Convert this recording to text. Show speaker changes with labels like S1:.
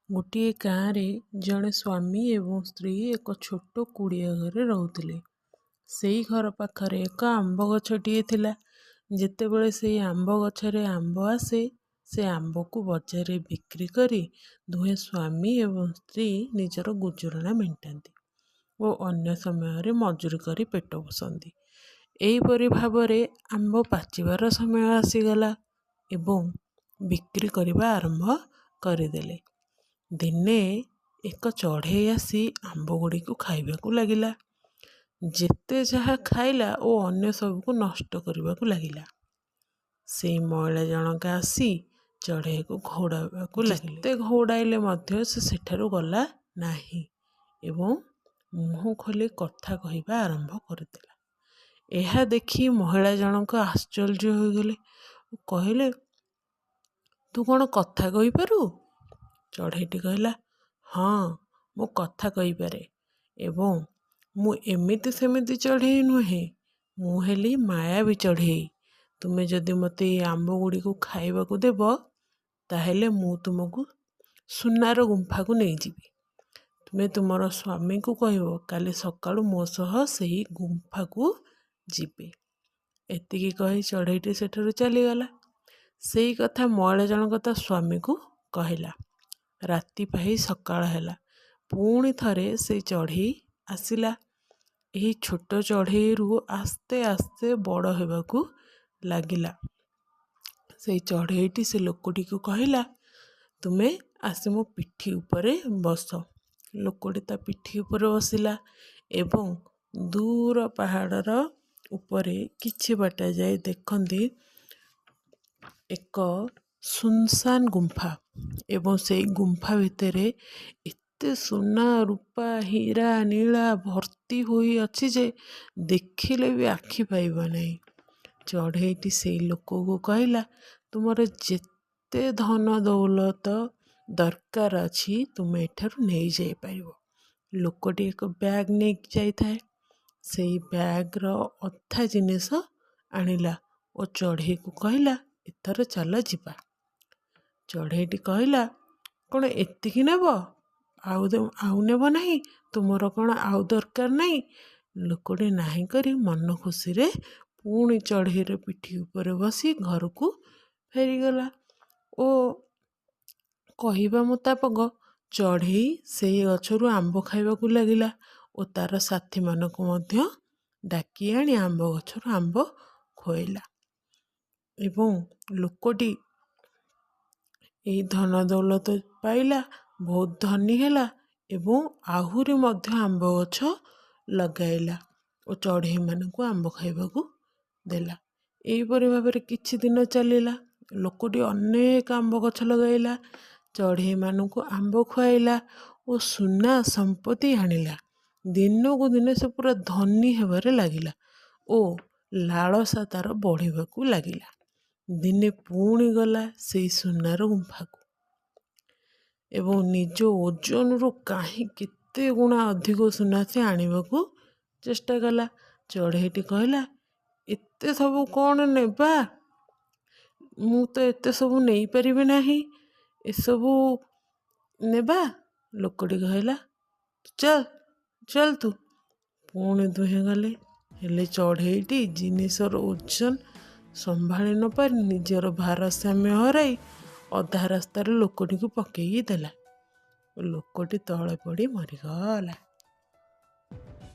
S1: ଗୋଟିଏ ଗାଁରେ ଜଣେ ସ୍ୱାମୀ ଏବଂ ସ୍ତ୍ରୀ ଏକ ଛୋଟ କୁଡ଼ିଆ ଘରେ ରହୁଥିଲେ। ସେଇ ଘର ପାଖରେ ଏକ ଆମ୍ବ ଗଛଟିଏ ଥିଲା। ଯେତେବେଳେ ସେଇ ଆମ୍ବ ଗଛରେ ଆମ୍ବ ଆସେ, ସେ ଆମ୍ବକୁ ବଜାରରେ ବିକ୍ରି କରି ଦୁହେଁ ସ୍ୱାମୀ ଏବଂ ସ୍ତ୍ରୀ ନିଜର ଗୁଜୁରାଣ ମେଣ୍ଟାନ୍ତି ଓ ଅନ୍ୟ ସମୟରେ ମଜୁରୀ କରି ପେଟ ପୋଷନ୍ତି। ଏହିପରି ଭାବରେ ଆମ୍ବ ପାଚିବାର ସମୟ ଆସିଗଲା ଏବଂ ବିକ୍ରି କରିବା ଆରମ୍ଭ କରିଦେଲେ। ଦିନେ ଏକ ଚଢ଼େଇ ଆସି ଆମ୍ବ ଗୁଡ଼ିକୁ ଖାଇବାକୁ ଲାଗିଲା। ଯେତେ ଯାହା ଖାଇଲା ଓ ଅନ୍ୟ ସବୁକୁ ନଷ୍ଟ କରିବାକୁ ଲାଗିଲା। ସେଇ ମହିଳା ଜଣକ ଆସି ଚଢ଼େଇକୁ ଘଉଡ଼ାଇବାକୁ ଲାଗିଲେ। ଯେତେ ଘଉଡ଼ାଇଲେ ମଧ୍ୟ ସେ ସେଠାରୁ ଗଲା ନାହିଁ ଏବଂ ମୁହଁ ଖୋଲି କଥା କହିବା ଆରମ୍ଭ କରିଦେଲା। ଏହା ଦେଖି ମହିଳା ଜଣକ ଆଶ୍ଚର୍ଯ୍ୟ ହୋଇଗଲେ ଓ କହିଲେ, ତୁ କ'ଣ କଥା କହିପାରୁ? ଚଢ଼େଇଟି କହିଲା, ହଁ, ମୁଁ କଥା କହିପାରେ ଏବଂ ମୁଁ ଏମିତି ସେମିତି ଚଢ଼େଇ ନୁହେଁ, ମୁଁ ହେଲି ମାୟାବୀ ଚଢ଼େଇ। ତୁମେ ଯଦି ମୋତେ ଏଇ ଆମ୍ବ ଗୁଡ଼ିକୁ ଖାଇବାକୁ ଦେବ, ତାହେଲେ ମୁଁ ତୁମକୁ ସୁନାର ଗୁମ୍ଫାକୁ ନେଇଯିବି। ତୁମେ ତୁମର ସ୍ୱାମୀଙ୍କୁ କହିବ କାଲି ସକାଳୁ ମୋ ସହ ସେହି ଗୁମ୍ଫାକୁ ଯିବେ। ଏତିକି କହି ଚଢ଼େଇଟି ସେଠାରୁ ଚାଲିଗଲା। ସେଇ କଥା ମହିଳା ଜଣକ ତା ସ୍ୱାମୀକୁ କହିଲା। ରାତି ପାହି ସକାଳ ହେଲା। ପୁଣି ଥରେ ସେଇ ଚଢ଼େଇ ଆସିଲା। ଏହି ଛୋଟ ଚଢ଼େଇରୁ ଆସ୍ତେ ଆସ୍ତେ ବଡ଼ ହେବାକୁ ଲାଗିଲା। ସେଇ ଚଢ଼େଇଟି ସେ ଲୋକଟିକୁ କହିଲା, ତୁମେ ଆସି ମୋ ପିଠି ଉପରେ ବସ। ଲୋକଟି ତା ପିଠି ଉପରେ ବସିଲା ଏବଂ ଦୂର ପାହାଡ଼ର ଉପରେ କିଛି ବାଟ ଯାଇ ଦେଖନ୍ତି ଏକ ସୁନସାନ ଗୁମ୍ଫା ଏବଂ ସେଇ ଗୁମ୍ଫା ଭିତରେ ଏତେ ସୁନା, ରୂପା, ହୀରା, ନୀଳା ଭର୍ତ୍ତି ହୋଇ ଅଛି ଯେ ଦେଖିଲେ ବି ଆଖି ପାଇବ ନାହିଁ। ଚଢ଼େଇଟି ସେଇ ଲୋକକୁ କହିଲା, ତୁମର ଯେତେ ଧନ ଦୌଲତ ଦରକାର ଅଛି ତୁମେ ଏଠାରୁ ନେଇଯାଇପାରିବ। ଲୋକଟି ଏକ ବ୍ୟାଗ୍ ନେଇକି ଯାଇଥାଏ। ସେଇ ବ୍ୟାଗ୍ର ଅଧା ଜିନିଷ ଆଣିଲା ଓ ଚଢ଼େଇକୁ କହିଲା, ଏଥର ଚାଲ ଯିବା। ଚଢ଼େଇଟି କହିଲା, କ'ଣ ଏତିକି ନେବ? ଆଉ ନେବ ନାହିଁ? ତୁମର କ'ଣ ଆଉ ଦରକାର ନାହିଁ? ଲୋକଟି ନାହିଁ କରି ମନ ଖୁସିରେ ପୁଣି ଚଢ଼େଇର ପିଠି ଉପରେ ବସି ଘରକୁ ଫେରିଗଲା ଓ କହିବା ମୁତାବକ ଚଢ଼େଇ ସେହି ଗଛରୁ ଆମ୍ବ ଖାଇବାକୁ ଲାଗିଲା ଓ ତାର ସାଥୀମାନଙ୍କୁ ମଧ୍ୟ ଡାକି ଆଣି ଆମ୍ବ ଗଛରୁ ଆମ୍ବ ଖୋଇଲା ଏବଂ ଲୋକଟି ଏହି ଧନ ଦୌଲତ ପାଇଲା, ବହୁତ ଧନୀ ହେଲା ଏବଂ ଆହୁରି ମଧ୍ୟ ଆମ୍ବ ଗଛ ଲଗାଇଲା ଓ ଚଢ଼େଇମାନଙ୍କୁ ଆମ୍ବ ଖାଇବାକୁ ଦେଲା। ଏହିପରି ଭାବରେ କିଛି ଦିନ ଚାଲିଲା। ଲୋକଟି ଅନେକ ଆମ୍ବ ଗଛ ଲଗାଇଲା, ଚଢ଼େଇମାନଙ୍କୁ ଆମ୍ବ ଖୁଆଇଲା ଓ ସୁନା ସମ୍ପତ୍ତି ଆଣିଲା। ଦିନକୁ ଦିନ ସେ ପୁରା ଧନୀ ହେବାରେ ଲାଗିଲା ଓ ଲାଳସା ତାର ବଢ଼ିବାକୁ ଲାଗିଲା। ଦିନେ ପୁଣି ଗଲା ସେଇ ସୁନାର ଗୁମ୍ଫାକୁ ଏବଂ ନିଜ ଓଜନରୁ କାହିଁ କେତେ ଗୁଣା ଅଧିକ ସୁନା ସେ ଆଣିବାକୁ ଚେଷ୍ଟା କଲା। ଚଢ଼େଇଟି କହିଲା, ଏତେ ସବୁ କ'ଣ ନେବା? ମୁଁ ତ ଏତେ ସବୁ ନେଇପାରିବି ନାହିଁ। ଏସବୁ ନେବା? ଲୋକଟି କହିଲା, ଚାଲ ତୁ। ପୁଣି ଦୁହେଁ ଗଲେ। ହେଲେ ଚଢ଼େଇଟି ଜିନିଷର ଓଜନ ସମ୍ଭାଳି ନପାରି ନିଜର ଭାରସାମ୍ୟ ହରାଇ ଅଧା ରାସ୍ତାରେ ଲୋକଟିକୁ ପକେଇକି ଦେଲା ଓ ଲୋକଟି ତଳେ ପଡ଼ି ମରିଗଲା।